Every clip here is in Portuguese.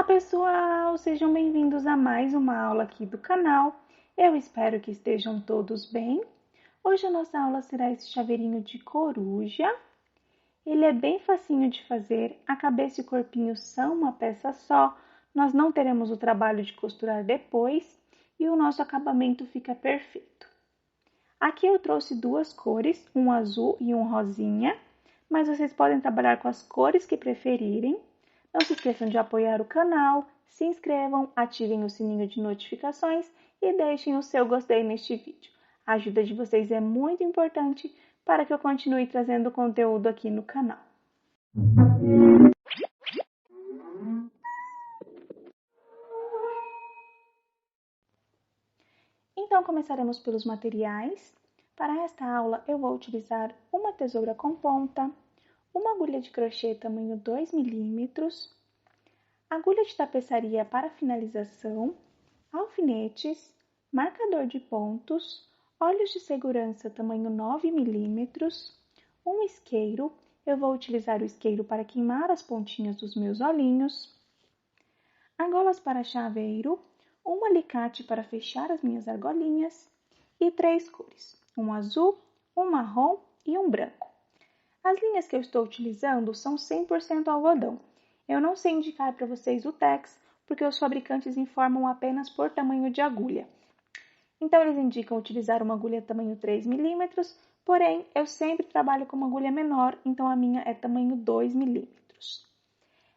Olá pessoal, sejam bem-vindos a mais uma aula aqui do canal. Eu espero que estejam todos bem. Hoje a nossa aula será esse chaveirinho de coruja. Ele é bem facinho de fazer, a cabeça e o corpinho são uma peça só. Nós não teremos o trabalho de costurar depois e o nosso acabamento fica perfeito. Aqui eu trouxe duas cores, um azul e um rosinha, mas vocês podem trabalhar com as cores que preferirem. Não se esqueçam de apoiar o canal, se inscrevam, ativem o sininho de notificações e deixem o seu gostei neste vídeo. A ajuda de vocês é muito importante para que eu continue trazendo conteúdo aqui no canal. Então, começaremos pelos materiais. Para esta aula, eu vou utilizar uma tesoura com ponta, uma agulha de crochê tamanho 2 milímetros, agulha de tapeçaria para finalização, alfinetes, marcador de pontos, olhos de segurança tamanho 9 milímetros, um isqueiro, eu vou utilizar o isqueiro para queimar as pontinhas dos meus olhinhos, argolas para chaveiro, um alicate para fechar as minhas argolinhas e 3 cores, um azul, um marrom e um branco. As linhas que eu estou utilizando são 100% algodão. Eu não sei indicar para vocês o tex, porque os fabricantes informam apenas por tamanho de agulha. Então, eles indicam utilizar uma agulha tamanho 3 milímetros, porém, eu sempre trabalho com uma agulha menor, então a minha é tamanho 2 milímetros.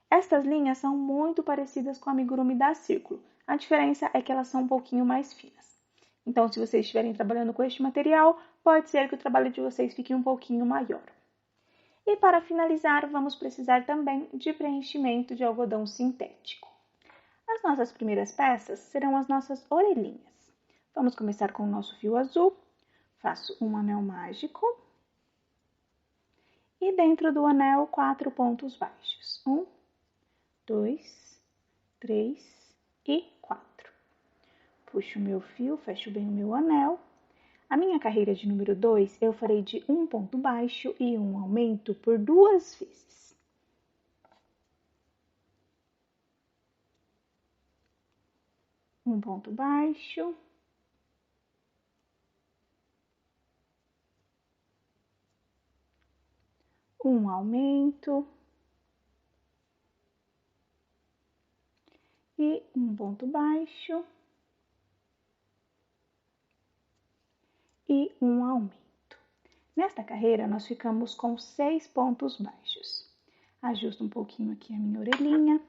Estas linhas são muito parecidas com a amigurumi da Círculo. A diferença é que elas são um pouquinho mais finas. Então, se vocês estiverem trabalhando com este material, pode ser que o trabalho de vocês fique um pouquinho maior. E para finalizar, vamos precisar também de preenchimento de algodão sintético. As nossas primeiras peças serão as nossas orelhinhas. Vamos começar com o nosso fio azul. Faço um anel mágico. E dentro do anel, 4 pontos baixos. 1, 2, 3 e 4. Puxo o meu fio, fecho bem o meu anel. A minha carreira de número 2, eu farei de um ponto baixo e um aumento por 2 vezes. Um ponto baixo. Um aumento. E um ponto baixo. E um aumento. Nesta carreira, nós ficamos com 6 pontos baixos. Ajusto um pouquinho aqui a minha orelhinha.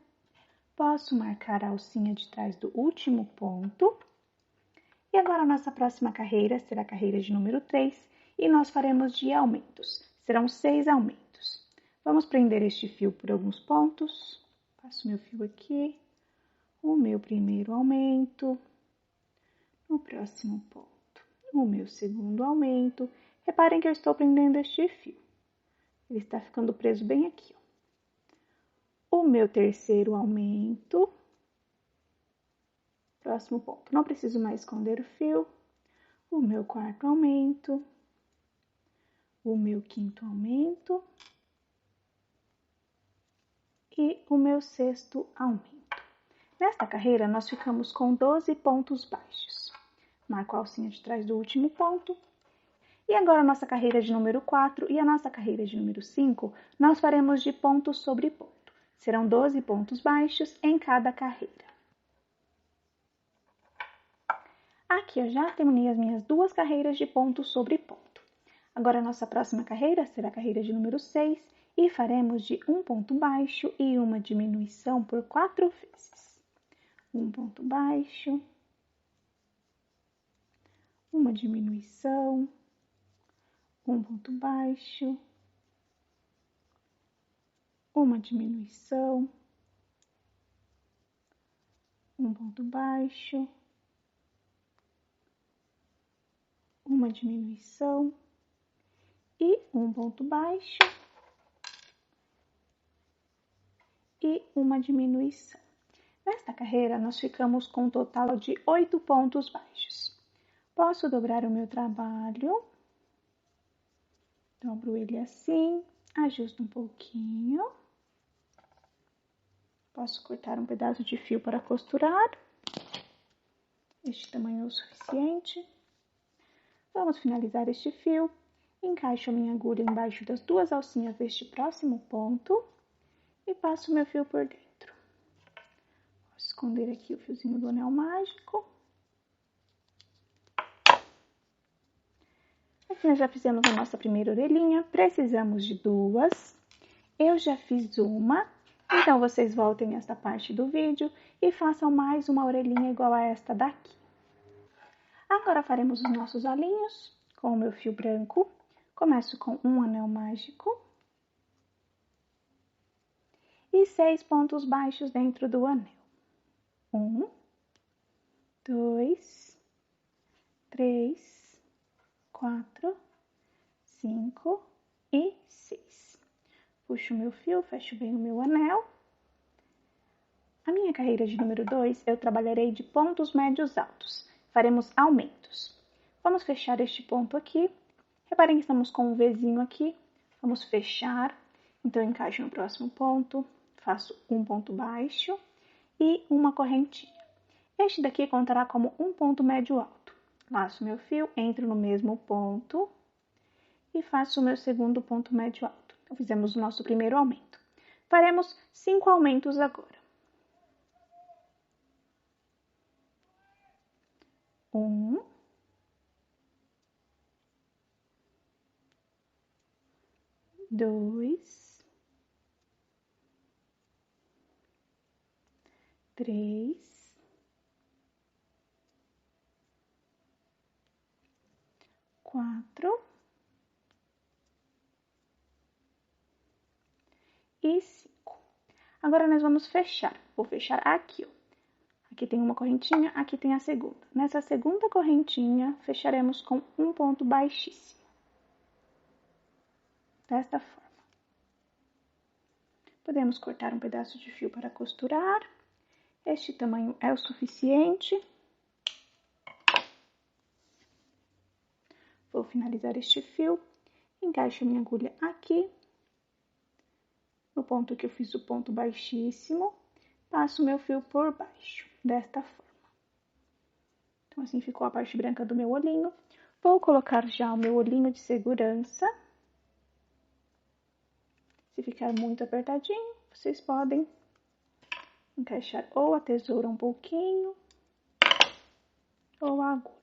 Posso marcar a alcinha de trás do último ponto. E agora a nossa próxima carreira será a carreira de número 3 e nós faremos de aumentos. Serão 6 aumentos. Vamos prender este fio por alguns pontos. Passo meu fio aqui. O meu primeiro aumento. No próximo ponto. O meu segundo aumento. Reparem que eu estou prendendo este fio. Ele está ficando preso bem aqui, ó. O meu terceiro aumento. Próximo ponto. Não preciso mais esconder o fio. O meu quarto aumento. O meu quinto aumento. E o meu sexto aumento. Nesta carreira, nós ficamos com 12 pontos baixos. Marco a alcinha de trás do último ponto. E agora a nossa carreira de número 4 e a nossa carreira de número 5, nós faremos de ponto sobre ponto. Serão 12 pontos baixos em cada carreira. Aqui eu já terminei as minhas 2 carreiras de ponto sobre ponto. Agora a nossa próxima carreira será a carreira de número 6 e faremos de um ponto baixo e uma diminuição por 4 vezes. Um ponto baixo, uma diminuição, um ponto baixo, uma diminuição, um ponto baixo, uma diminuição e um ponto baixo e uma diminuição. Nesta carreira, nós ficamos com um total de 8 pontos baixos. Posso dobrar o meu trabalho. Dobro ele assim, ajusto um pouquinho. Posso cortar um pedaço de fio para costurar. Este tamanho é o suficiente. Vamos finalizar este fio. Encaixo a minha agulha embaixo das duas alcinhas deste próximo ponto e passo meu fio por dentro. Vou esconder aqui o fiozinho do anel mágico. Aqui nós já fizemos a nossa primeira orelhinha, precisamos de duas. Eu já fiz uma, então vocês voltem esta parte do vídeo e façam mais uma orelhinha igual a esta daqui. Agora faremos os nossos olhinhos com o meu fio branco. Começo com um anel mágico e 6 pontos baixos dentro do anel. 1, 2, 3, 4, 5 e 6. Puxo o meu fio, fecho bem o meu anel. A minha carreira de número 2, eu trabalharei de pontos médios altos. Faremos aumentos. Vamos fechar este ponto aqui. Reparem que estamos com um Vzinho aqui. Vamos fechar. Então, eu encaixo no próximo ponto, faço um ponto baixo e uma correntinha. Este daqui contará como um ponto médio alto. Laço meu fio, entro no mesmo ponto e faço o meu segundo ponto médio alto. Então, fizemos o nosso primeiro aumento. Faremos 5 aumentos agora. 1, 2, 3, 4 e 5. Agora, nós vamos fechar. Vou fechar aqui, ó. Aqui tem uma correntinha, aqui tem a segunda. Nessa segunda correntinha, fecharemos com um ponto baixíssimo. Desta forma. Podemos cortar um pedaço de fio para costurar. Este tamanho é o suficiente. Vou finalizar este fio. Encaixo a minha agulha aqui. No ponto que eu fiz o ponto baixíssimo. Passo meu fio por baixo, desta forma. Então, assim ficou a parte branca do meu olhinho. Vou colocar já o meu olhinho de segurança. Se ficar muito apertadinho, vocês podem encaixar ou a tesoura um pouquinho, ou a agulha.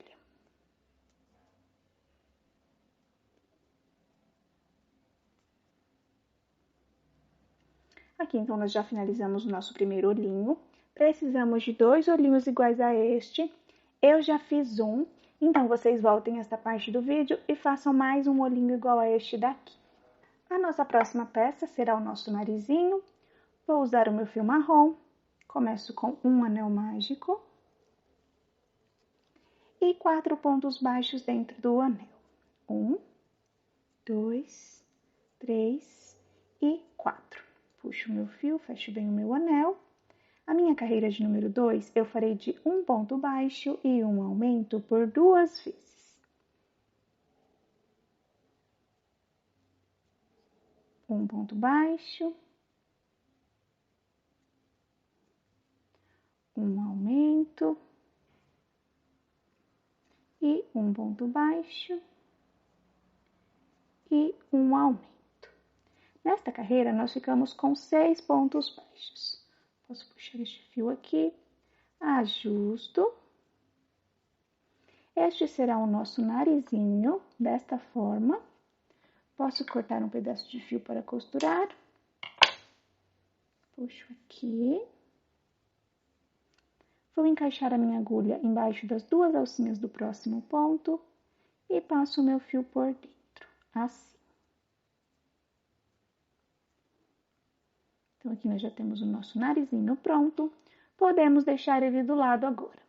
Aqui, então, nós já finalizamos o nosso primeiro olhinho. Precisamos de 2 olhinhos iguais a este. Eu já fiz um, então vocês voltem esta parte do vídeo e façam mais um olhinho igual a este daqui. A nossa próxima peça será o nosso narizinho. Vou usar o meu fio marrom. Começo com um anel mágico. E 4 pontos baixos dentro do anel. 1, 2, 3 e 4. Puxo o meu fio, fecho bem o meu anel. A minha carreira de número 2, eu farei de um ponto baixo e um aumento por 2 vezes. Um ponto baixo, um aumento e um ponto baixo e um aumento. Nesta carreira, nós ficamos com 6 pontos baixos. Posso puxar este fio aqui, ajusto. Este será o nosso narizinho, desta forma. Posso cortar um pedaço de fio para costurar. Puxo aqui. Vou encaixar a minha agulha embaixo das duas alcinhas do próximo ponto e passo o meu fio por dentro, assim. Então, aqui nós já temos o nosso narizinho pronto. Podemos deixar ele do lado agora.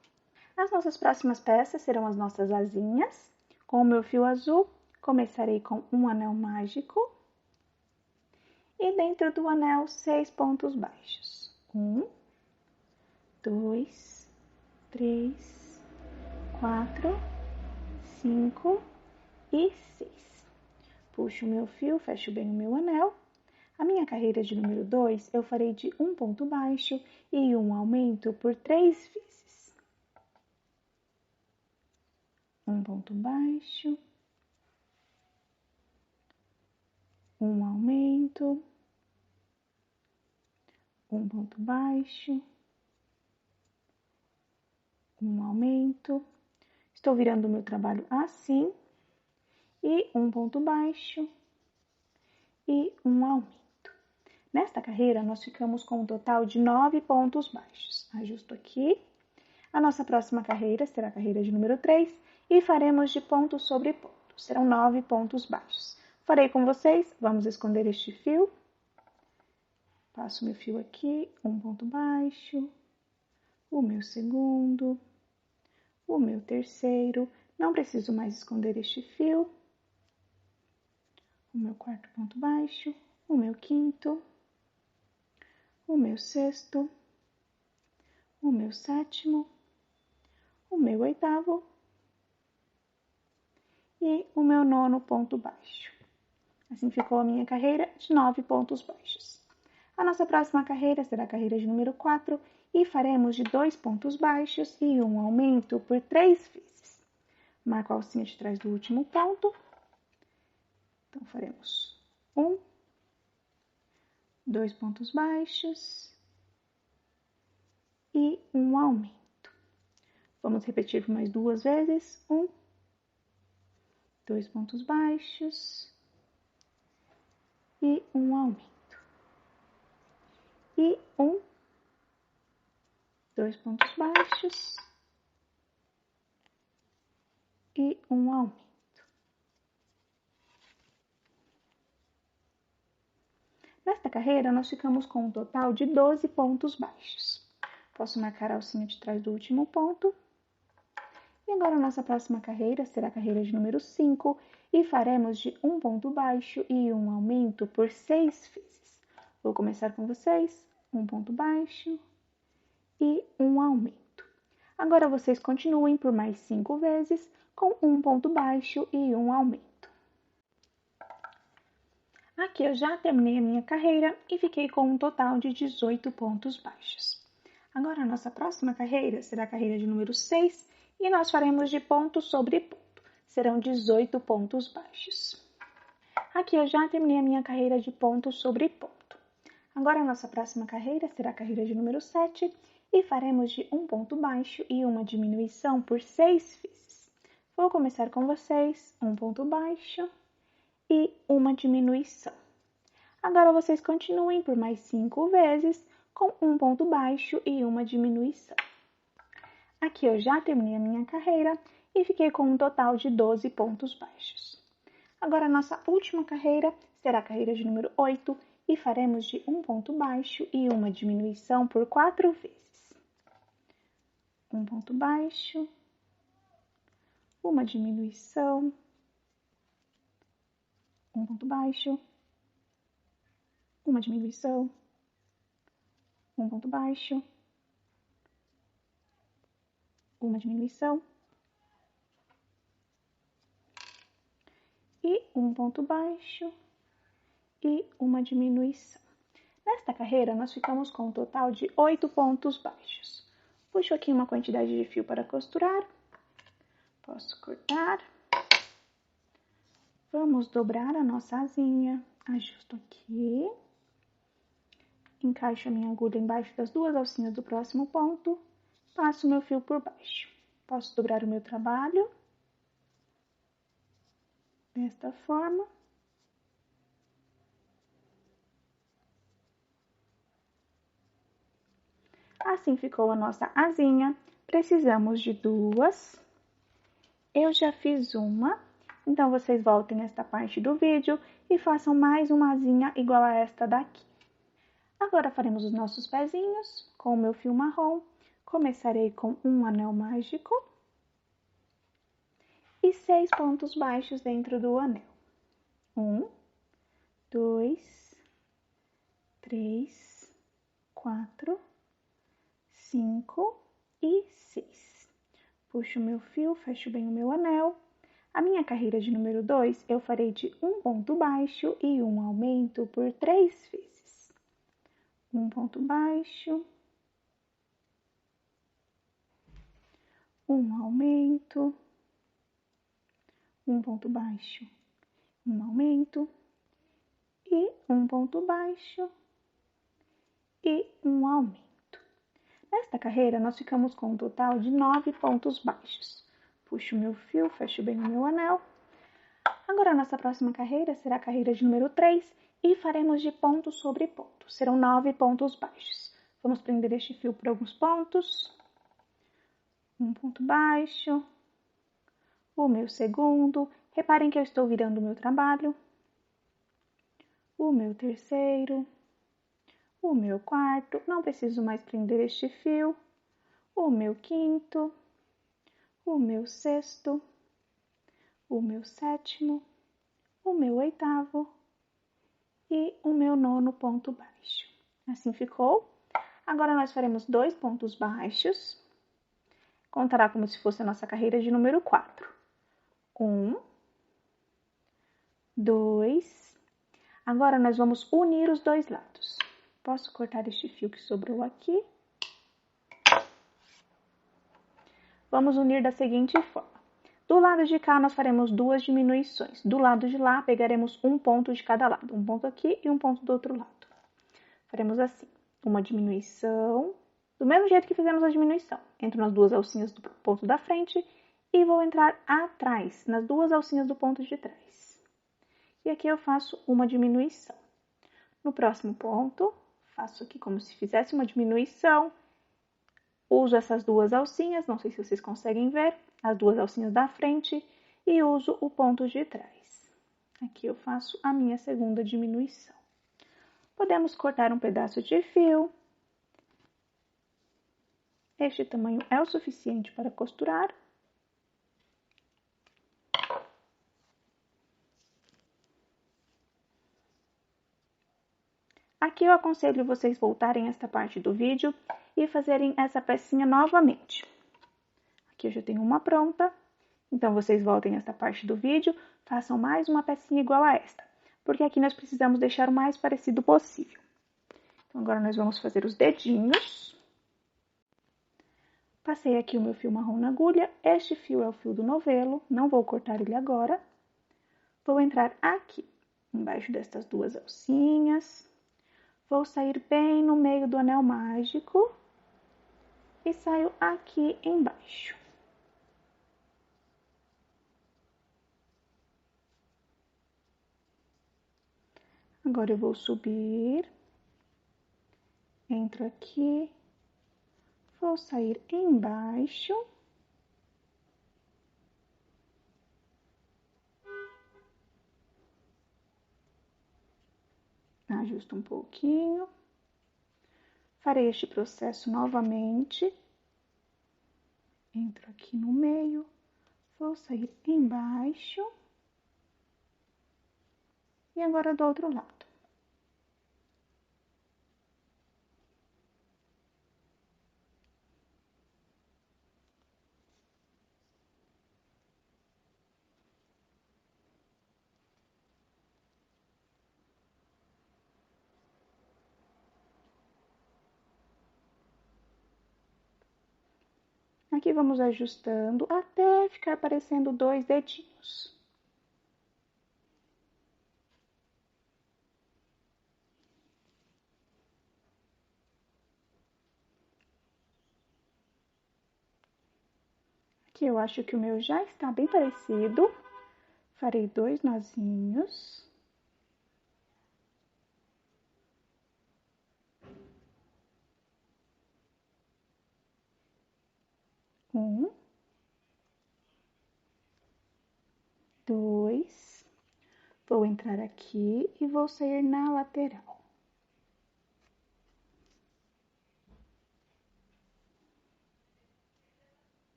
As nossas próximas peças serão as nossas asinhas. Com o meu fio azul, começarei com um anel mágico. E dentro do anel, 6 pontos baixos. 1, 2, 3, 4, 5 e 6. Puxo o meu fio, fecho bem o meu anel. A minha carreira de número 2, eu farei de um ponto baixo e um aumento por 3 vezes. Um ponto baixo, um aumento, um ponto baixo, um aumento. Estou virando o meu trabalho assim, e um ponto baixo e um aumento. Nesta carreira, nós ficamos com um total de 9 pontos baixos. Ajusto aqui. A nossa próxima carreira será a carreira de número 3 e faremos de ponto sobre ponto. Serão 9 pontos baixos. Farei com vocês, vamos esconder este fio. Passo meu fio aqui, um ponto baixo, o meu segundo, o meu terceiro. Não preciso mais esconder este fio. O meu quarto ponto baixo, o meu quinto, o meu sexto, o meu sétimo, o meu oitavo e o meu nono ponto baixo. Assim ficou a minha carreira de 9 pontos baixos. A nossa próxima carreira será a carreira de número 4 e faremos de 2 pontos baixos e um aumento por 3 vezes. Marco a alcinha de trás do último ponto. Então, faremos 1, 2 pontos baixos e um aumento. Vamos repetir por mais 2 vezes. 1, 2 pontos baixos e um aumento. E 1, 2 pontos baixos e um aumento. Nesta carreira, nós ficamos com um total de 12 pontos baixos. Posso marcar a alcinha de trás do último ponto. E agora a nossa próxima carreira será a carreira de número 5 e faremos de um ponto baixo e um aumento por 6 vezes. Vou começar com vocês, um ponto baixo e um aumento. Agora vocês continuem por mais 5 vezes com um ponto baixo e um aumento. Aqui eu já terminei a minha carreira e fiquei com um total de 18 pontos baixos. Agora a nossa próxima carreira será a carreira de número 6 e nós faremos de ponto sobre ponto. Serão 18 pontos baixos. Aqui eu já terminei a minha carreira de ponto sobre ponto. Agora a nossa próxima carreira será a carreira de número 7 e faremos de um ponto baixo e uma diminuição por 6 vezes. Vou começar com vocês, um ponto baixo e uma diminuição. Agora vocês continuem por mais 5 vezes com um ponto baixo e uma diminuição. Aqui eu já terminei a minha carreira e fiquei com um total de 12 pontos baixos. Agora a nossa última carreira será a carreira de número 8 e faremos de um ponto baixo e uma diminuição por 4 vezes. Um ponto baixo, uma diminuição, um ponto baixo, uma diminuição, um ponto baixo, uma diminuição e um ponto baixo e uma diminuição. Nesta carreira, nós ficamos com um total de 8 pontos baixos. Puxo aqui uma quantidade de fio para costurar. Posso cortar. Vamos dobrar a nossa asinha. Ajusto aqui. Encaixo a minha agulha embaixo das 2 alcinhas do próximo ponto. Passo meu fio por baixo. Posso dobrar o meu trabalho desta forma. Assim ficou a nossa asinha. Precisamos de 2. Eu já fiz uma, então vocês voltem nesta parte do vídeo e façam mais uma asinha igual a esta daqui. Agora faremos os nossos pezinhos com o meu fio marrom. Começarei com um anel mágico e 6 pontos baixos dentro do anel. 1, 2, 3, 4, 5 e 6. Puxo o meu fio, fecho bem o meu anel. A minha carreira de número 2, eu farei de um ponto baixo e um aumento por 3 vezes. Um ponto baixo, um aumento, um ponto baixo, um aumento e um ponto baixo e um aumento. Nesta carreira, nós ficamos com um total de 9 pontos baixos. Puxo o meu fio, fecho bem o meu anel. Agora, a nossa próxima carreira será a carreira de número 3 e faremos de ponto sobre ponto. Serão 9 pontos baixos. Vamos prender este fio por alguns pontos. Um ponto baixo. O meu segundo. Reparem que eu estou virando o meu trabalho. O meu terceiro. O meu quarto, não preciso mais prender este fio, o meu quinto, o meu sexto, o meu sétimo, o meu oitavo e o meu nono ponto baixo. Assim ficou. Agora nós faremos 2 pontos baixos. Contará como se fosse a nossa carreira de número 4. 1, 2. Agora nós vamos unir os dois lados. Posso cortar este fio que sobrou aqui. Vamos unir da seguinte forma. Do lado de cá, nós faremos 2 diminuições. Do lado de lá, pegaremos um ponto de cada lado. Um ponto aqui e um ponto do outro lado. Faremos assim, uma diminuição, do mesmo jeito que fizemos a diminuição. Entro nas 2 alcinhas do ponto da frente e vou entrar atrás, nas 2 alcinhas do ponto de trás. E aqui eu faço uma diminuição. No próximo ponto, faço aqui como se fizesse uma diminuição. Uso essas 2 alcinhas, não sei se vocês conseguem ver, as 2 alcinhas da frente e uso o ponto de trás. Aqui eu faço a minha segunda diminuição. Podemos cortar um pedaço de fio. Este tamanho é o suficiente para costurar. Aqui eu aconselho vocês voltarem esta parte do vídeo e fazerem essa pecinha novamente. Aqui eu já tenho uma pronta, então vocês voltem esta parte do vídeo, façam mais uma pecinha igual a esta, porque aqui nós precisamos deixar o mais parecido possível. Então agora nós vamos fazer os dedinhos. Passei aqui o meu fio marrom na agulha, este fio é o fio do novelo, não vou cortar ele agora. Vou entrar aqui, embaixo destas 2 alcinhas. Vou sair bem no meio do anel mágico e saio aqui embaixo. Agora eu vou subir, entro aqui, vou sair embaixo. Ajusto um pouquinho. Farei este processo novamente. Entro aqui no meio, vou sair embaixo. E agora do outro lado. Aqui vamos ajustando até ficar parecendo 2 dedinhos. Aqui eu acho que o meu já está bem parecido. Farei 2 nozinhos. Um, 2. Vou entrar aqui e vou sair na lateral.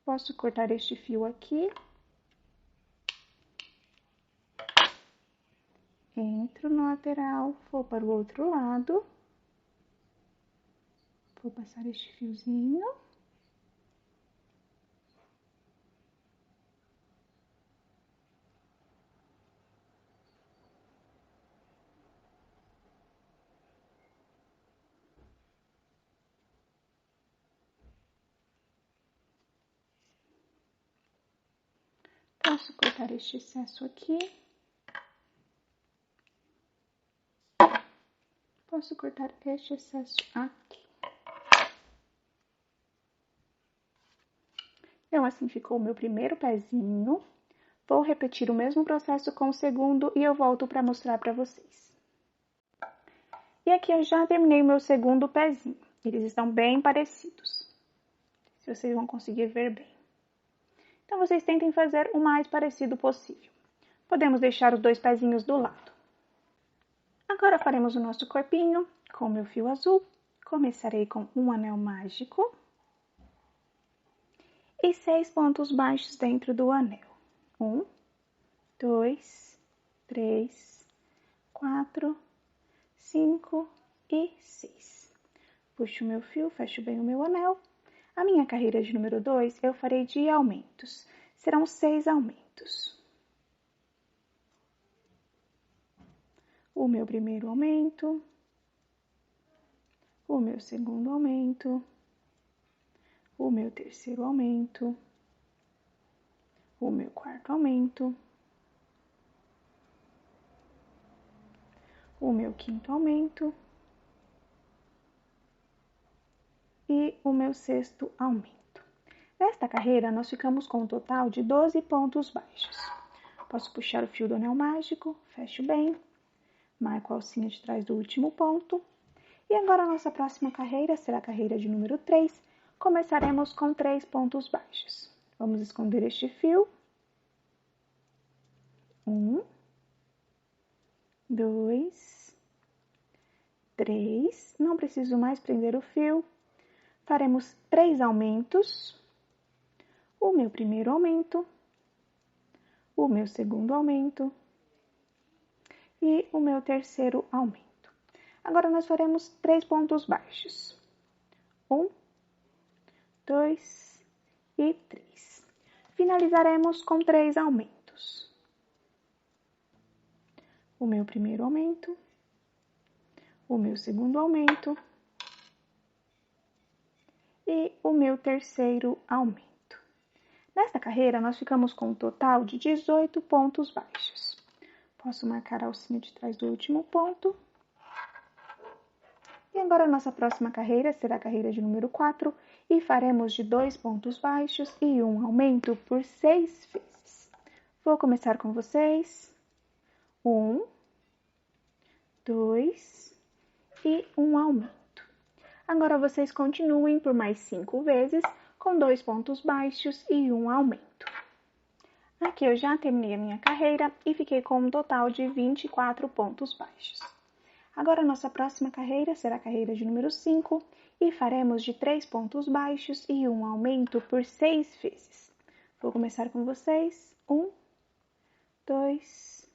Posso cortar este fio aqui. Entro na lateral, vou para o outro lado. Vou passar este fiozinho. Posso cortar este excesso aqui. Posso cortar este excesso aqui. Então, assim ficou o meu primeiro pezinho. Vou repetir o mesmo processo com o segundo e eu volto para mostrar para vocês. E aqui eu já terminei o meu segundo pezinho. Eles estão bem parecidos. Se vocês vão conseguir ver bem. Então, vocês tentem fazer o mais parecido possível. Podemos deixar os dois pezinhos do lado. Agora faremos o nosso corpinho com o meu fio azul. Começarei com um anel mágico. E 6 pontos baixos dentro do anel. 1, 2, 3, 4, 5 e 6. Puxo o meu fio, fecho bem o meu anel. A minha carreira de número 2 eu farei de aumentos. Serão 6 aumentos. O meu primeiro aumento. O meu segundo aumento. O meu terceiro aumento. O meu quarto aumento. O meu quinto aumento. E o meu sexto aumento. Nesta carreira, nós ficamos com um total de 12 pontos baixos. Posso puxar o fio do anel mágico, fecho bem, marco a alcinha de trás do último ponto. E agora a nossa próxima carreira será a carreira de número 3. Começaremos com 3 pontos baixos. Vamos esconder este fio. 1, 2, 3. Não preciso mais prender o fio. Faremos 3 aumentos. O meu primeiro aumento. O meu segundo aumento. E o meu terceiro aumento. Agora, nós faremos 3 pontos baixos. 1, 2 e 3. Finalizaremos com 3 aumentos. O meu primeiro aumento. O meu segundo aumento. E o meu terceiro aumento. Nesta carreira, nós ficamos com um total de 18 pontos baixos. Posso marcar a alcinha de trás do último ponto. E agora a nossa próxima carreira será a carreira de número 4 e faremos de 2 pontos baixos e um aumento por 6 vezes. Vou começar com vocês. 1, 2 e um aumento. Agora vocês continuem por mais 5 vezes com 2 pontos baixos e um aumento. Aqui eu já terminei a minha carreira e fiquei com um total de 24 pontos baixos. Agora a nossa próxima carreira será a carreira de número 5 e faremos de 3 pontos baixos e um aumento por 6 vezes. Vou começar com vocês. 1, 2,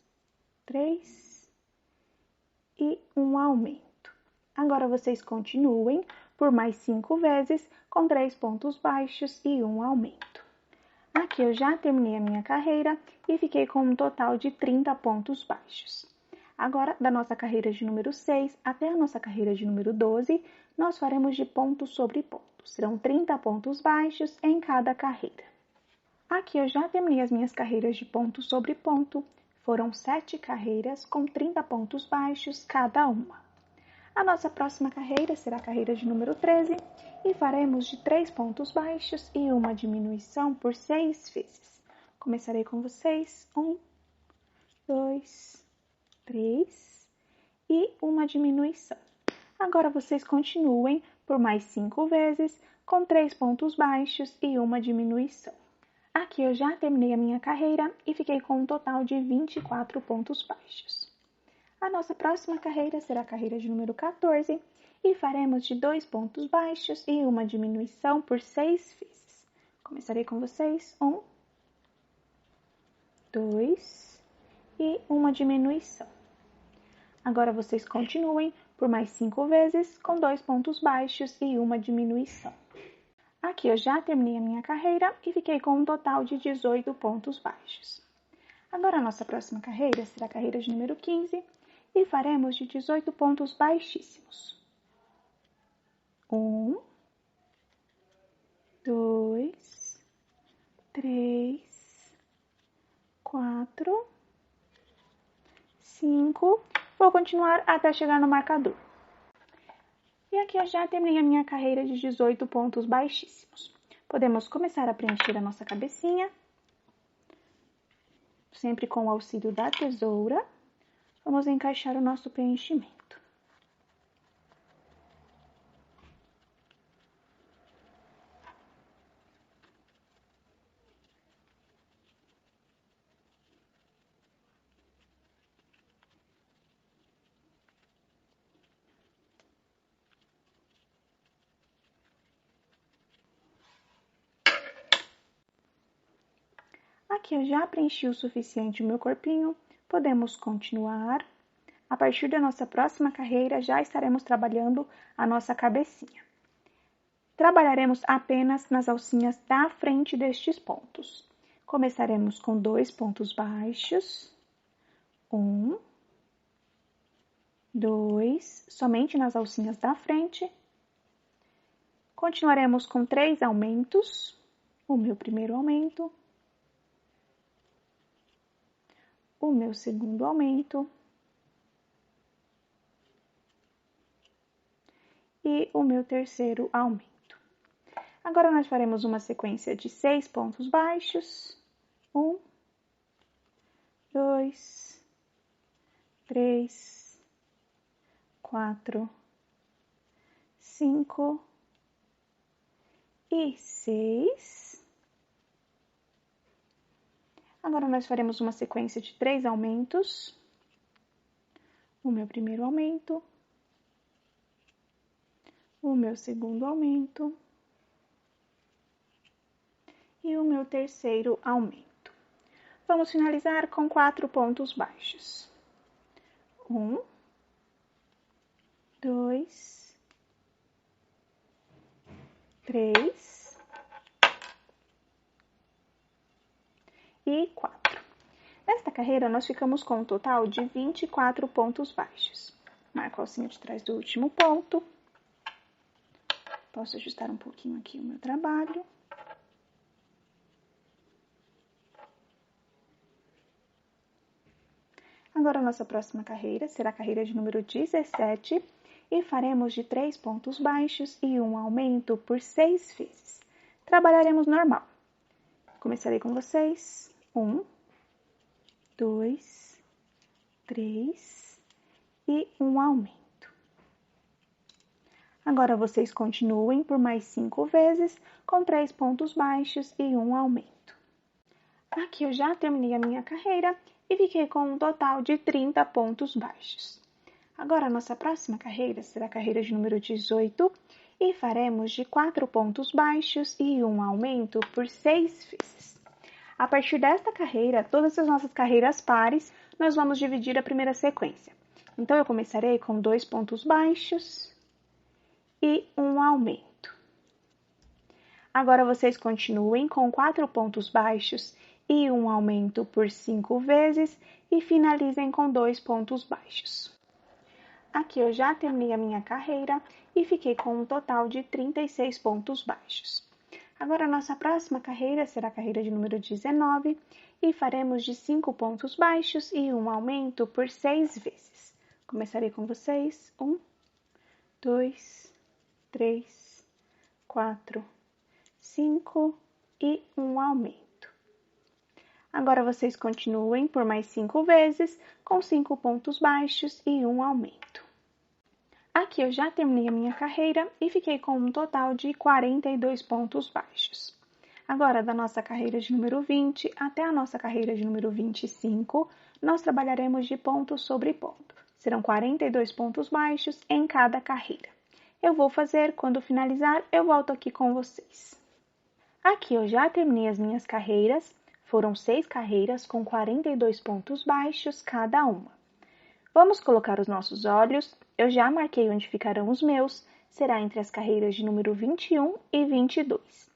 3 e um aumento. Agora vocês continuem por mais 5 vezes com 3 pontos baixos e um aumento. Aqui eu já terminei a minha carreira e fiquei com um total de 30 pontos baixos. Agora, da nossa carreira de número 6 até a nossa carreira de número 12, nós faremos de ponto sobre ponto. Serão 30 pontos baixos em cada carreira. Aqui eu já terminei as minhas carreiras de ponto sobre ponto. Foram 7 carreiras com 30 pontos baixos cada uma. A nossa próxima carreira será a carreira de número 13 e faremos de 3 pontos baixos e uma diminuição por 6 vezes. Começarei com vocês. 1, 2, 3 e uma diminuição. Agora vocês continuem por mais 5 vezes com 3 pontos baixos e uma diminuição. Aqui eu já terminei a minha carreira e fiquei com um total de 24 pontos baixos. A nossa próxima carreira será a carreira de número 14 e faremos de 2 pontos baixos e uma diminuição por 6 vezes. Começarei com vocês. 1, 2 e uma diminuição. Agora vocês continuem por mais 5 vezes com 2 pontos baixos e uma diminuição. Aqui eu já terminei a minha carreira e fiquei com um total de 18 pontos baixos. Agora a nossa próxima carreira será a carreira de número 15 e faremos de 18 pontos baixíssimos. 1, 2, 3, vou continuar até chegar no marcador. E aqui eu já terminei a minha carreira de 18 pontos baixíssimos. Podemos começar a preencher a nossa cabecinha, sempre com o auxílio da tesoura. Vamos encaixar o nosso preenchimento. Aqui eu já preenchi o suficiente o meu corpinho, podemos continuar. A partir da nossa próxima carreira, já estaremos trabalhando a nossa cabecinha. Trabalharemos apenas nas alcinhas da frente destes pontos. Começaremos com 2 pontos baixos. 1, 2, somente nas alcinhas da frente. Continuaremos com 3 aumentos. O meu primeiro aumento. O meu segundo aumento e o meu terceiro aumento. Agora, nós faremos uma sequência de 6 pontos baixos. 1, 2, 3, 4, 5 e 6. Agora, nós faremos uma sequência de 3 aumentos. O meu primeiro aumento. O meu segundo aumento. E o meu terceiro aumento. Vamos finalizar com 4 pontos baixos. 1, 2, 3. E 4. Nesta carreira, nós ficamos com um total de 24 pontos baixos. Marco a alcinha de trás do último ponto. Posso ajustar um pouquinho aqui o meu trabalho. Agora, a nossa próxima carreira será a carreira de número 17 e faremos de 3 pontos baixos e um aumento por 6 vezes. Trabalharemos normal. Começarei com vocês. 1, 2, 3 e um aumento. Agora, vocês continuem por mais 5 vezes com 3 pontos baixos e um aumento. Aqui eu já terminei a minha carreira e fiquei com um total de 30 pontos baixos. Agora, a nossa próxima carreira será a carreira de número 18 e faremos de 4 pontos baixos e um aumento por 6 vezes. A partir desta carreira, todas as nossas carreiras pares, nós vamos dividir a primeira sequência. Então, eu começarei com 2 pontos baixos e um aumento. Agora, vocês continuem com 4 pontos baixos e um aumento por 5 vezes e finalizem com 2 pontos baixos. Aqui eu já terminei a minha carreira e fiquei com um total de 36 pontos baixos. Agora, a nossa próxima carreira será a carreira de número 19 e faremos de 5 pontos baixos e um aumento por 6 vezes. Começarei com vocês. 1, 2, 3, 4, 5 e um aumento. Agora, vocês continuem por mais 5 vezes com 5 pontos baixos e um aumento. Aqui eu já terminei a minha carreira e fiquei com um total de 42 pontos baixos. Agora, da nossa carreira de número 20 até a nossa carreira de número 25, nós trabalharemos de ponto sobre ponto. Serão 42 pontos baixos em cada carreira. Eu vou fazer, quando finalizar, eu volto aqui com vocês. Aqui eu já terminei as minhas carreiras, foram 6 carreiras com 42 pontos baixos cada uma. Vamos colocar os nossos olhos, eu já marquei onde ficarão os meus, será entre as carreiras de número 21 e 22.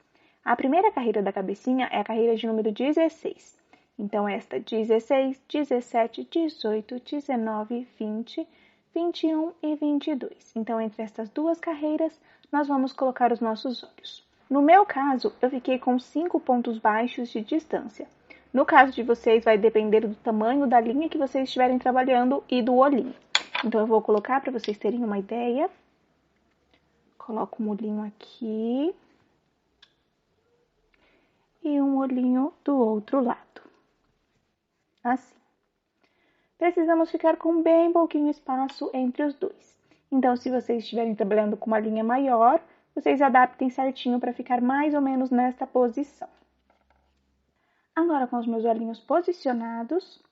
A primeira carreira da cabecinha é a carreira de número 16. Então, esta 16, 17, 18, 19, 20, 21 e 22. Então, entre estas duas carreiras, nós vamos colocar os nossos olhos. No meu caso, eu fiquei com 5 pontos baixos de distância. No caso de vocês, vai depender do tamanho da linha que vocês estiverem trabalhando e do olhinho. Então, eu vou colocar para vocês terem uma ideia. Coloco um olhinho aqui e um olhinho do outro lado. Assim. Precisamos ficar com bem pouquinho espaço entre os dois. Então, se vocês estiverem trabalhando com uma linha maior, vocês adaptem certinho para ficar mais ou menos nesta posição. Agora, com os meus olhinhos posicionados,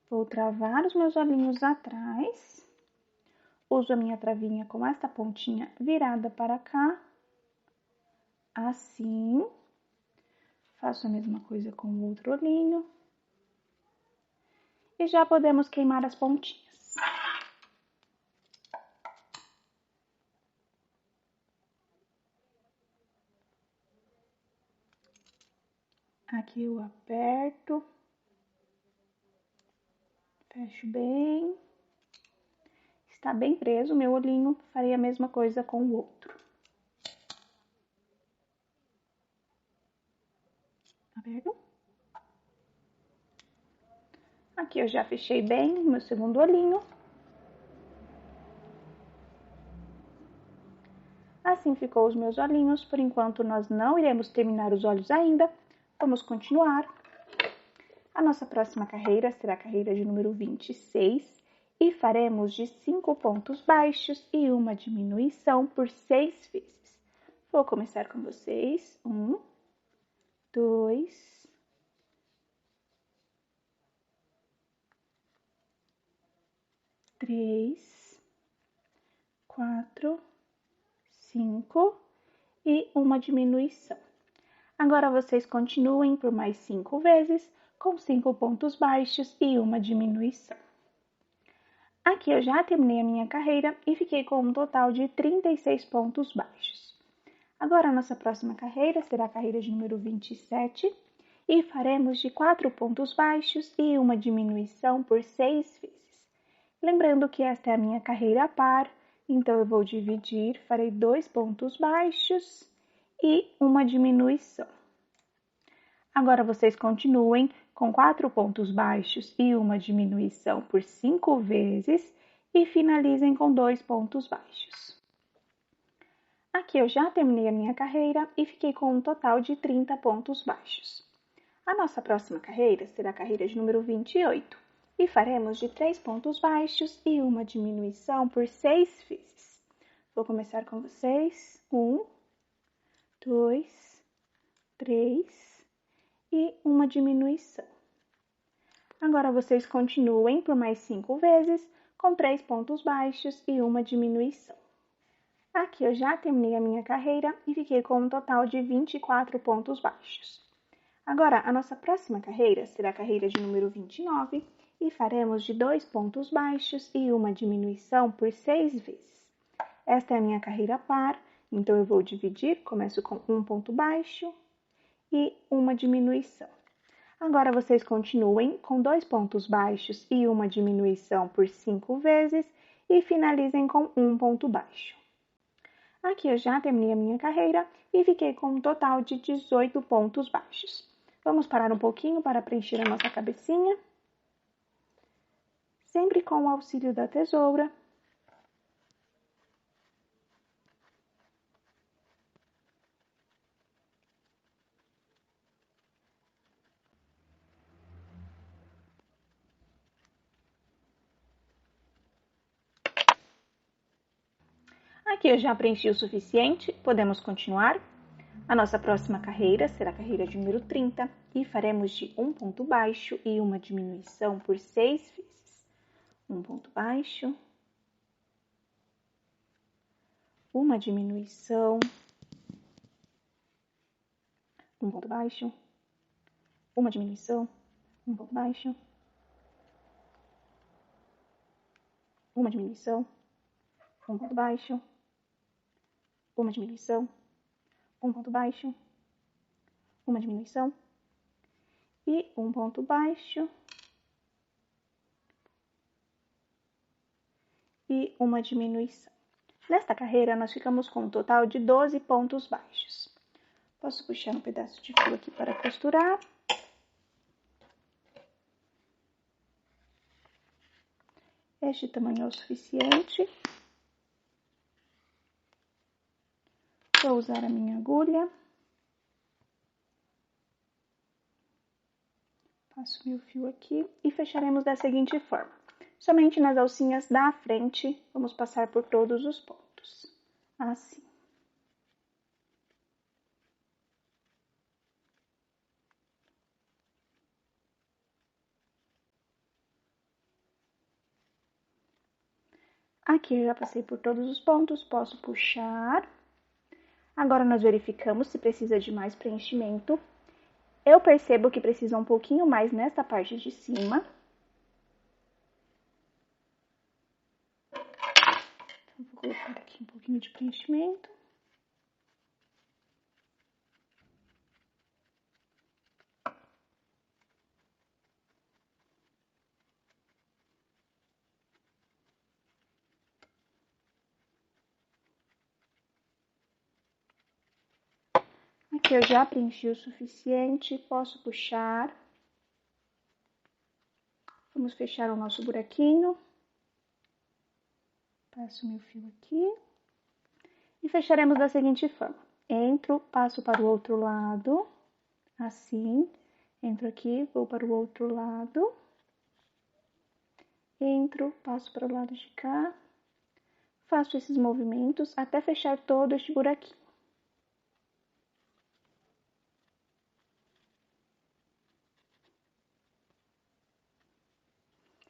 vou travar os meus olhinhos atrás. Uso a minha travinha com esta pontinha virada para cá. Assim. Faço a mesma coisa com o outro olhinho. E já podemos queimar as pontinhas. Aqui eu aperto. Fecho bem. Está bem preso o meu olhinho, farei a mesma coisa com o outro. Tá vendo? Aqui eu já fechei bem o meu segundo olhinho. Assim ficou os meus olhinhos. Por enquanto, nós não iremos terminar os olhos ainda. Vamos continuar. A nossa próxima carreira será a carreira de número 26. E faremos de 5 pontos baixos e uma diminuição por 6 vezes. Vou começar com vocês. 1, 2, 3, 4, 5 e uma diminuição. Agora, vocês continuem por mais 5 vezes, com 5 pontos baixos e uma diminuição. Aqui eu já terminei a minha carreira e fiquei com um total de 36 pontos baixos. Agora, a nossa próxima carreira será a carreira de número 27 e faremos de 4 pontos baixos e uma diminuição por 6 vezes. Lembrando que esta é a minha carreira par, então eu vou dividir, farei 2 pontos baixos e uma diminuição. Agora, vocês continuem com 4 pontos baixos e uma diminuição por 5 vezes e finalizem com 2 pontos baixos. Aqui eu já terminei a minha carreira e fiquei com um total de 30 pontos baixos. A nossa próxima carreira será a carreira de número 28 e faremos de 3 pontos baixos e uma diminuição por 6 vezes. Vou começar com vocês. 1, 2, 3 e uma diminuição. Agora, vocês continuem por mais 5 vezes, com 3 pontos baixos e uma diminuição. Aqui eu já terminei a minha carreira e fiquei com um total de 24 pontos baixos. Agora, a nossa próxima carreira será a carreira de número 29 e faremos de 2 pontos baixos e uma diminuição por 6 vezes. Esta é a minha carreira par, então eu vou dividir, começo com um ponto baixo e uma diminuição. Agora, vocês continuem com 2 pontos baixos e uma diminuição por 5 vezes e finalizem com um ponto baixo. Aqui eu já terminei a minha carreira e fiquei com um total de 18 pontos baixos. Vamos parar um pouquinho para preencher a nossa cabecinha. Sempre com o auxílio da tesoura. Aqui eu já preenchi o suficiente, podemos continuar. A nossa próxima carreira será a carreira de número 30 e faremos de um ponto baixo e uma diminuição por 6 vezes. Um ponto baixo, uma diminuição, um ponto baixo, uma diminuição, um ponto baixo, uma diminuição, um ponto baixo, uma diminuição, um ponto baixo, uma diminuição e um ponto baixo e uma diminuição. Nesta carreira, nós ficamos com um total de 12 pontos baixos. Posso puxar um pedaço de fio aqui para costurar. Este tamanho é o suficiente. Vou usar a minha agulha. Passo meu fio aqui e fecharemos da seguinte forma. Somente nas alcinhas da frente, vamos passar por todos os pontos. Assim. Aqui eu já passei por todos os pontos, posso puxar. Agora nós verificamos se precisa de mais preenchimento. Eu percebo que precisa um pouquinho mais nessa parte de cima. Então, vou colocar aqui um pouquinho de preenchimento. Aqui eu já preenchi o suficiente, posso puxar. Vamos fechar o nosso buraquinho. Passo meu fio aqui. E fecharemos da seguinte forma. Entro, passo para o outro lado, assim. Entro aqui, vou para o outro lado. Entro, passo para o lado de cá. Faço esses movimentos até fechar todo este buraquinho.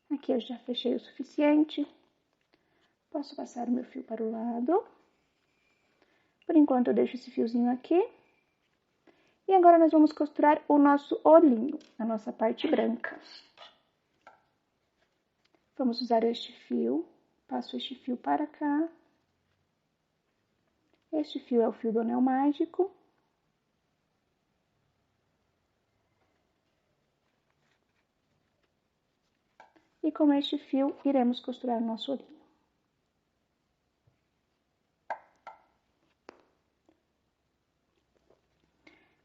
Aqui eu já fechei o suficiente. Posso passar o meu fio para o lado. Por enquanto eu deixo esse fiozinho aqui. E agora nós vamos costurar o nosso olhinho, a nossa parte branca. Vamos usar este fio. Passo este fio para cá. Este fio é o fio do anel mágico. E com este fio, iremos costurar o nosso olhinho.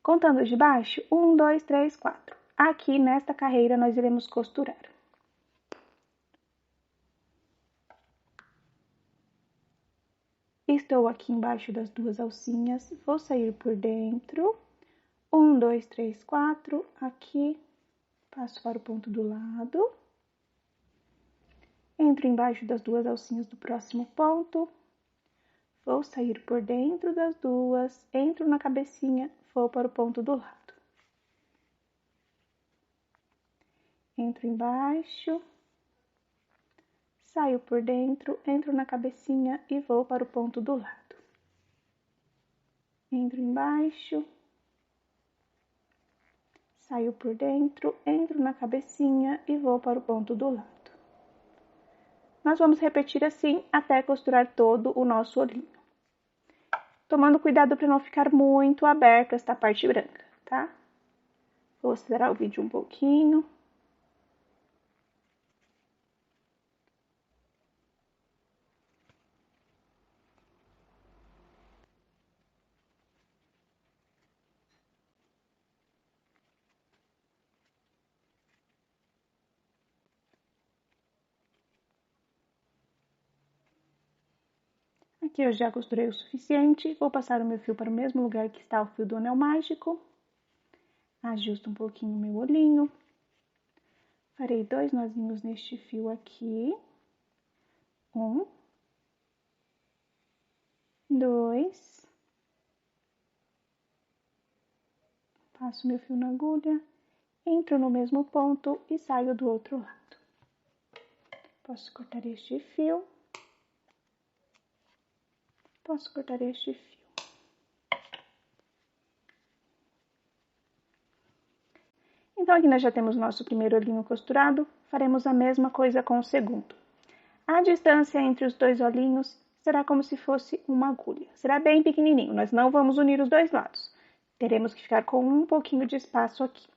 Contando de baixo, 1, 2, 3, 4. Aqui, nesta carreira, nós iremos costurar. Estou aqui embaixo das duas alcinhas, vou sair por dentro. 1, 2, 3, 4. Aqui, passo para o ponto do lado. Entro embaixo das duas alcinhas do próximo ponto. Vou sair por dentro das duas, entro na cabecinha, vou para o ponto do lado. Entro embaixo, saio por dentro, entro na cabecinha e vou para o ponto do lado. Entro embaixo, saio por dentro, entro na cabecinha e vou para o ponto do lado. Nós vamos repetir assim até costurar todo o nosso olhinho. Tomando cuidado para não ficar muito aberto esta parte branca, tá? Vou acelerar o vídeo um pouquinho. Aqui eu já costurei o suficiente, vou passar o meu fio para o mesmo lugar que está o fio do anel mágico. Ajusto um pouquinho o meu olhinho. Farei 2 nozinhos neste fio aqui. 1, 2. Passo meu fio na agulha, entro no mesmo ponto e saio do outro lado. Posso cortar este fio. Posso cortar este fio. Então, aqui nós já temos o nosso primeiro olhinho costurado, faremos a mesma coisa com o segundo. A distância entre os dois olhinhos será como se fosse uma agulha. Será bem pequenininho, nós não vamos unir os dois lados. Teremos que ficar com um pouquinho de espaço aqui.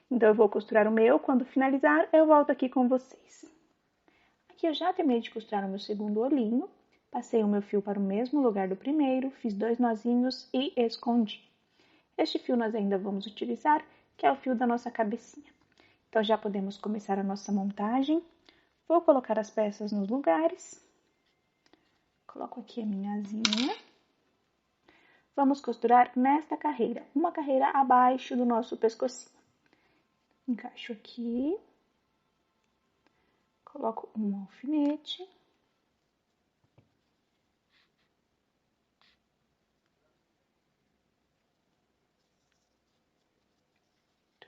Então, eu vou costurar o meu, quando finalizar, eu volto aqui com vocês. Aqui eu já terminei de costurar o meu segundo olhinho. Passei o meu fio para o mesmo lugar do primeiro, fiz 2 nozinhos e escondi. Este fio nós ainda vamos utilizar, que é o fio da nossa cabecinha. Então, já podemos começar a nossa montagem. Vou colocar as peças nos lugares. Coloco aqui a minha asinha. Vamos costurar nesta carreira, uma carreira abaixo do nosso pescocinho. Encaixo aqui. Coloco um alfinete.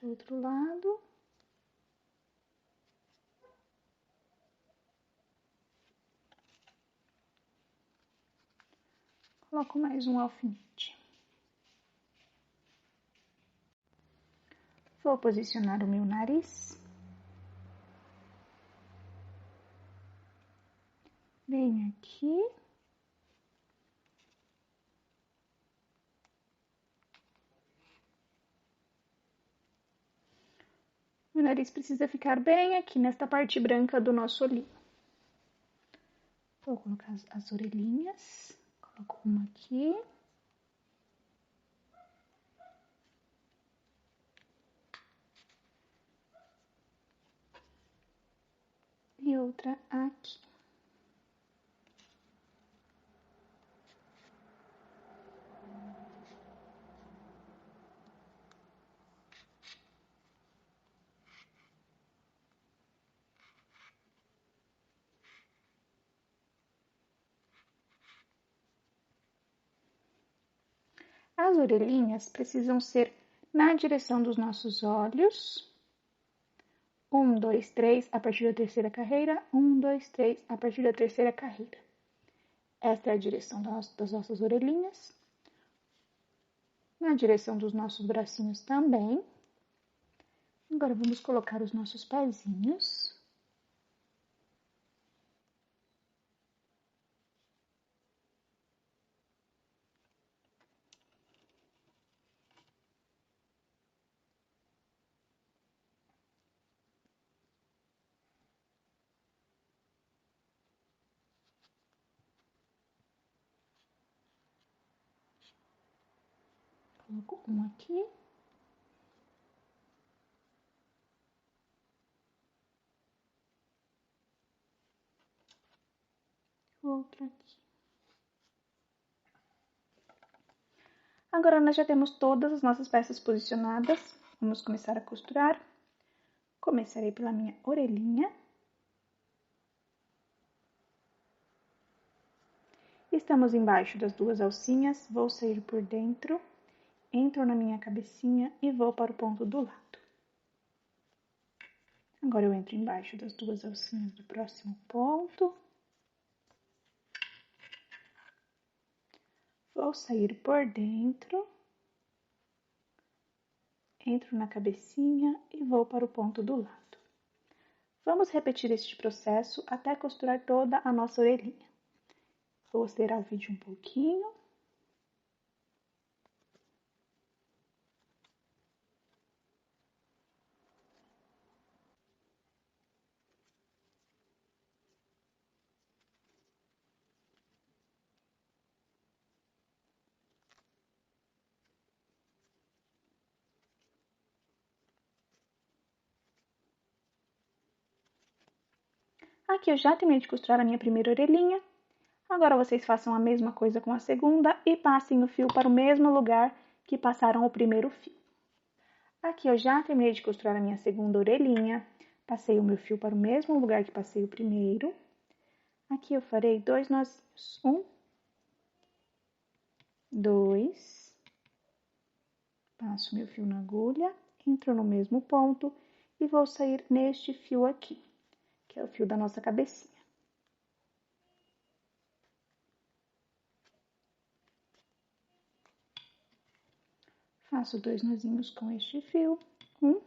Do outro lado. Coloco mais um alfinete. Vou posicionar o meu nariz. Venho aqui. Meu nariz precisa ficar bem aqui nesta parte branca do nosso olhinho. Vou colocar as orelhinhas. Coloco uma aqui. E outra aqui. As orelhinhas precisam ser na direção dos nossos olhos. 1, 2, 3, a partir da terceira carreira. 1, 2, 3, a partir da terceira carreira. Esta é a direção das nossas orelhinhas. Na direção dos nossos bracinhos também. Agora, vamos colocar os nossos pezinhos. Coloco um aqui. Outro aqui. Agora, nós já temos todas as nossas peças posicionadas. Vamos começar a costurar. Começarei pela minha orelhinha. Estamos embaixo das duas alcinhas. Vou sair por dentro. Entro na minha cabecinha e vou para o ponto do lado. Agora eu entro embaixo das duas alcinhas do próximo ponto. Vou sair por dentro. Entro na cabecinha e vou para o ponto do lado. Vamos repetir este processo até costurar toda a nossa orelhinha. Vou acelerar o vídeo um pouquinho. Aqui eu já terminei de costurar a minha primeira orelhinha. Agora vocês façam a mesma coisa com a segunda e passem o fio para o mesmo lugar que passaram o primeiro fio. Aqui eu já terminei de costurar a minha segunda orelhinha. Passei o meu fio para o mesmo lugar que passei o primeiro. Aqui eu farei 2 nozinhos. 1, 2. Passo meu fio na agulha, entro no mesmo ponto e vou sair neste fio aqui, que é o fio da nossa cabecinha. Faço 2 nozinhos com este fio. 1,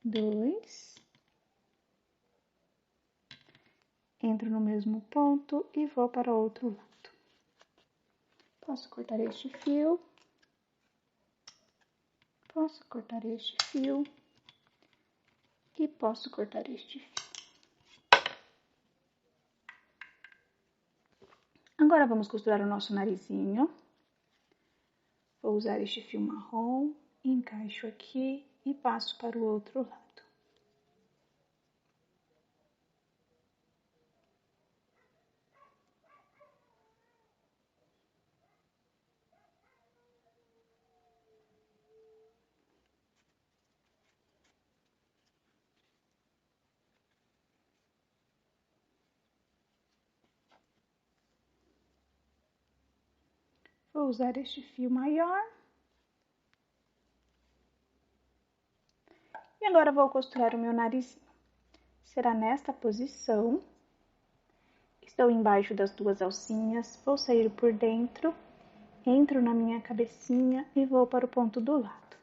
2. Entro no mesmo ponto e vou para o outro lado. Posso cortar este fio. Posso cortar este fio. E posso cortar este fio. Agora, vamos costurar o nosso narizinho. Vou usar este fio marrom, encaixo aqui e passo para o outro lado. Vou usar este fio maior. E agora vou costurar o meu narizinho. Será nesta posição. Estou embaixo das duas alcinhas, vou sair por dentro, entro na minha cabecinha e vou para o ponto do lado.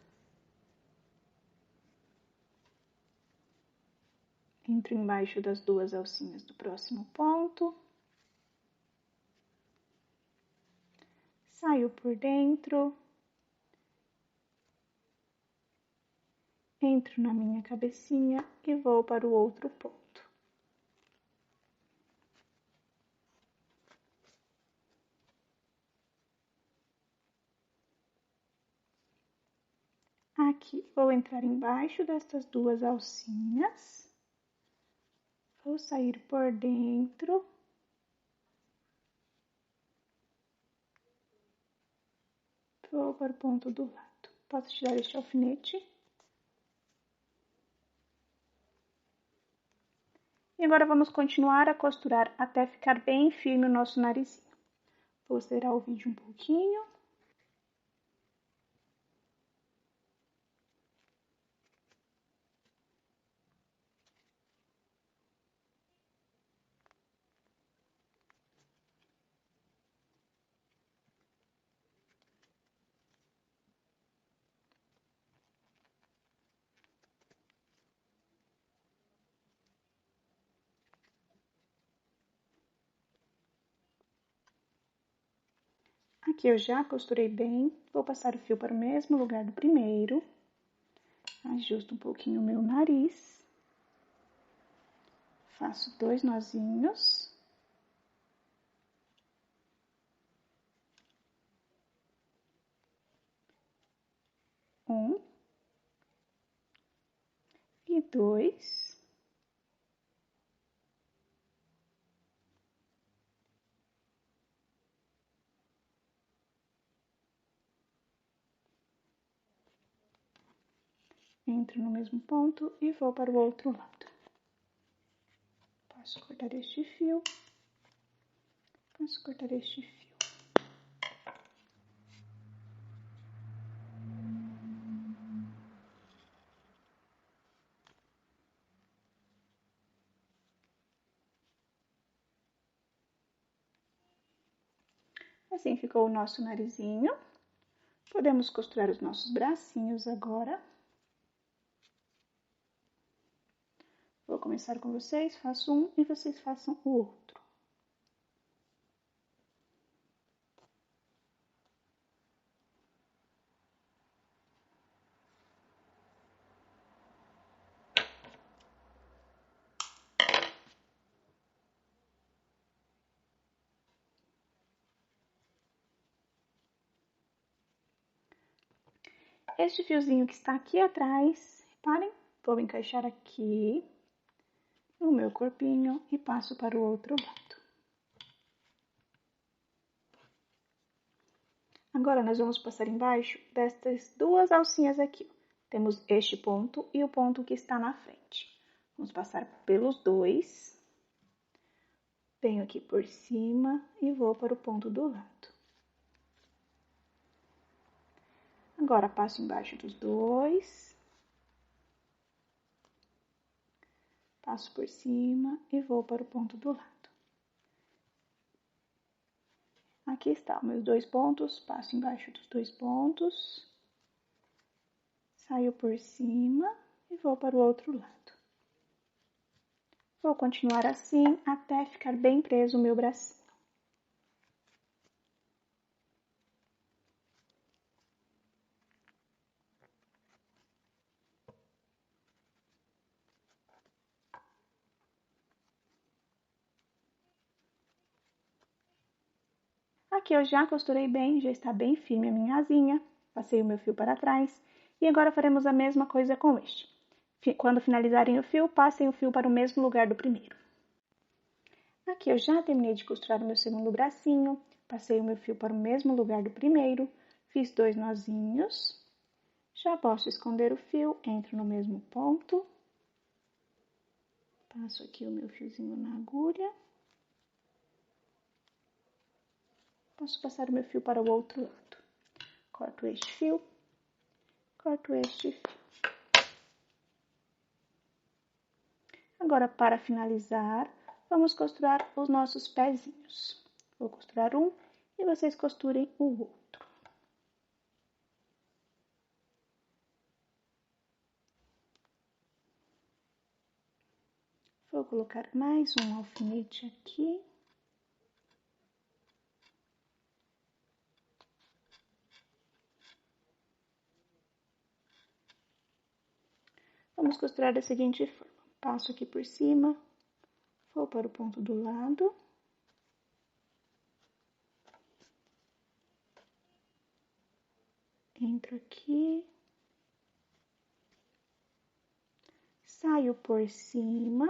Entro embaixo das duas alcinhas do próximo ponto. Saio por dentro. Entro na minha cabecinha e vou para o outro ponto. Aqui, vou entrar embaixo destas duas alcinhas. Vou sair por dentro. Vou para o ponto do lado. Posso tirar este alfinete. E agora vamos continuar a costurar até ficar bem firme o nosso narizinho. Vou acelerar o vídeo um pouquinho. Aqui eu já costurei bem, vou passar o fio para o mesmo lugar do primeiro. Ajusto um pouquinho o meu nariz. Faço 2 nozinhos. Um. E 2. Entro no mesmo ponto e vou para o outro lado. Posso cortar este fio. Posso cortar este fio. Assim ficou o nosso narizinho. Podemos costurar os nossos bracinhos agora. Vou começar com vocês, faço um e vocês façam o outro. Este fiozinho que está aqui atrás, reparem, vou encaixar aqui no meu corpinho e passo para o outro lado. Agora, nós vamos passar embaixo destas duas alcinhas aqui. Temos este ponto e o ponto que está na frente. Vamos passar pelos dois. Venho aqui por cima e vou para o ponto do lado. Agora, passo embaixo dos dois. Passo por cima e vou para o ponto do lado. Aqui estão meus 2 pontos, passo embaixo dos 2 pontos. Saio por cima e vou para o outro lado. Vou continuar assim até ficar bem preso o meu bracinho. Aqui eu já costurei bem, já está bem firme a minha asinha. Passei o meu fio para trás. E agora faremos a mesma coisa com este. Quando finalizarem o fio, passem o fio para o mesmo lugar do primeiro. Aqui eu já terminei de costurar o meu segundo bracinho. Passei o meu fio para o mesmo lugar do primeiro. Fiz 2 nozinhos. Já posso esconder o fio, entro no mesmo ponto. Passo aqui o meu fiozinho na agulha. Posso passar o meu fio para o outro lado. Corto este fio, corto este fio. Agora, para finalizar, vamos costurar os nossos pezinhos. Vou costurar um e vocês costurem o outro. Vou colocar mais um alfinete aqui. Vamos costurar da seguinte forma. Passo aqui por cima, vou para o ponto do lado. Entro aqui. Saio por cima.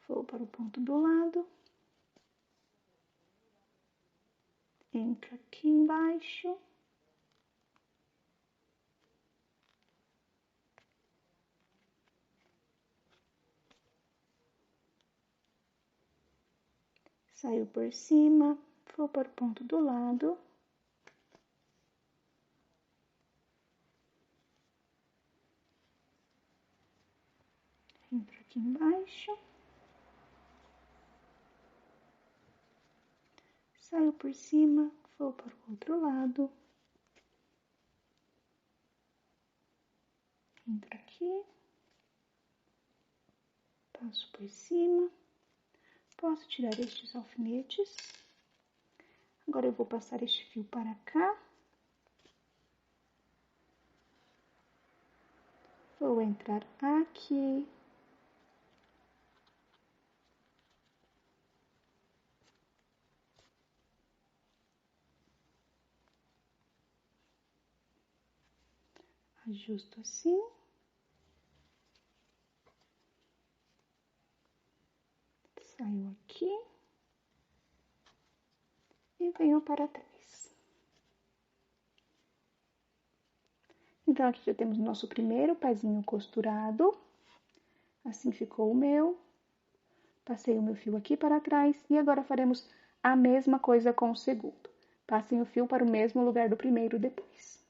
Vou para o ponto do lado. Entro aqui embaixo. Saio por cima, vou para o ponto do lado. Entro aqui embaixo. Saio por cima, vou para o outro lado. Entro aqui. Passo por cima. Posso tirar estes alfinetes. Agora eu vou passar este fio para cá. Vou entrar aqui. Ajusto assim. Saio aqui. E venho para trás. Então, aqui já temos o nosso primeiro pezinho costurado. Assim ficou o meu. Passei o meu fio aqui para trás. E agora faremos a mesma coisa com o segundo. Passem o fio para o mesmo lugar do primeiro depois.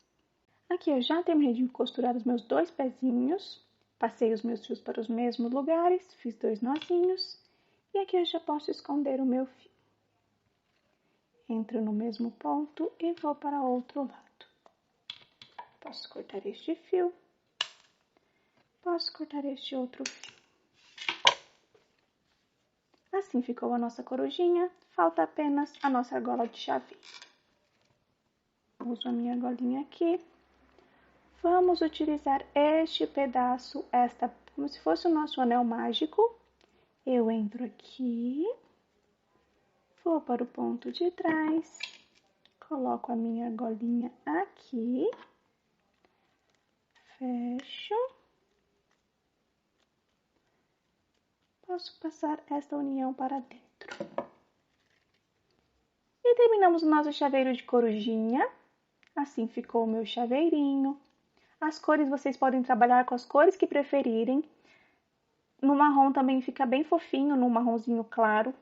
Aqui eu já terminei de costurar os meus dois pezinhos. Passei os meus fios para os mesmos lugares. Fiz 2 nozinhos. E aqui eu já posso esconder o meu fio. Entro no mesmo ponto e vou para outro lado. Posso cortar este fio. Posso cortar este outro fio. Assim ficou a nossa corujinha. Falta apenas a nossa argola de chaveiro. Uso a minha argolinha aqui. Vamos utilizar este pedaço, como se fosse o nosso anel mágico. Eu entro aqui. Vou para o ponto de trás. Coloco a minha argolinha aqui. Fecho. Posso passar esta união para dentro. E terminamos o nosso chaveiro de corujinha. Assim ficou o meu chaveirinho. As cores vocês podem trabalhar com as cores que preferirem. No marrom também fica bem fofinho, no marronzinho claro.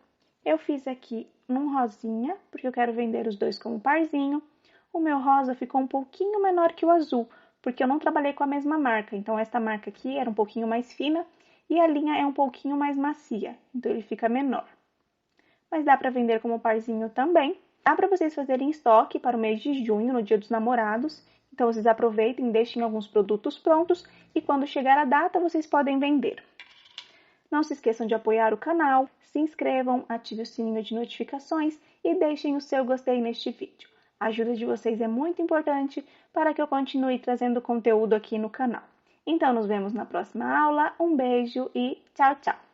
Eu fiz aqui num rosinha, porque eu quero vender os dois como parzinho. O meu rosa ficou um pouquinho menor que o azul, porque eu não trabalhei com a mesma marca. Então, esta marca aqui era um pouquinho mais fina e a linha é um pouquinho mais macia. Então, ele fica menor. Mas dá para vender como parzinho também. Dá para vocês fazerem estoque para o mês de junho, no Dia dos Namorados. Então, vocês aproveitem, deixem alguns produtos prontos e quando chegar a data, vocês podem vender. Não se esqueçam de apoiar o canal, se inscrevam, ativem o sininho de notificações e deixem o seu gostei neste vídeo. A ajuda de vocês é muito importante para que eu continue trazendo conteúdo aqui no canal. Então, nos vemos na próxima aula. Um beijo e tchau, tchau!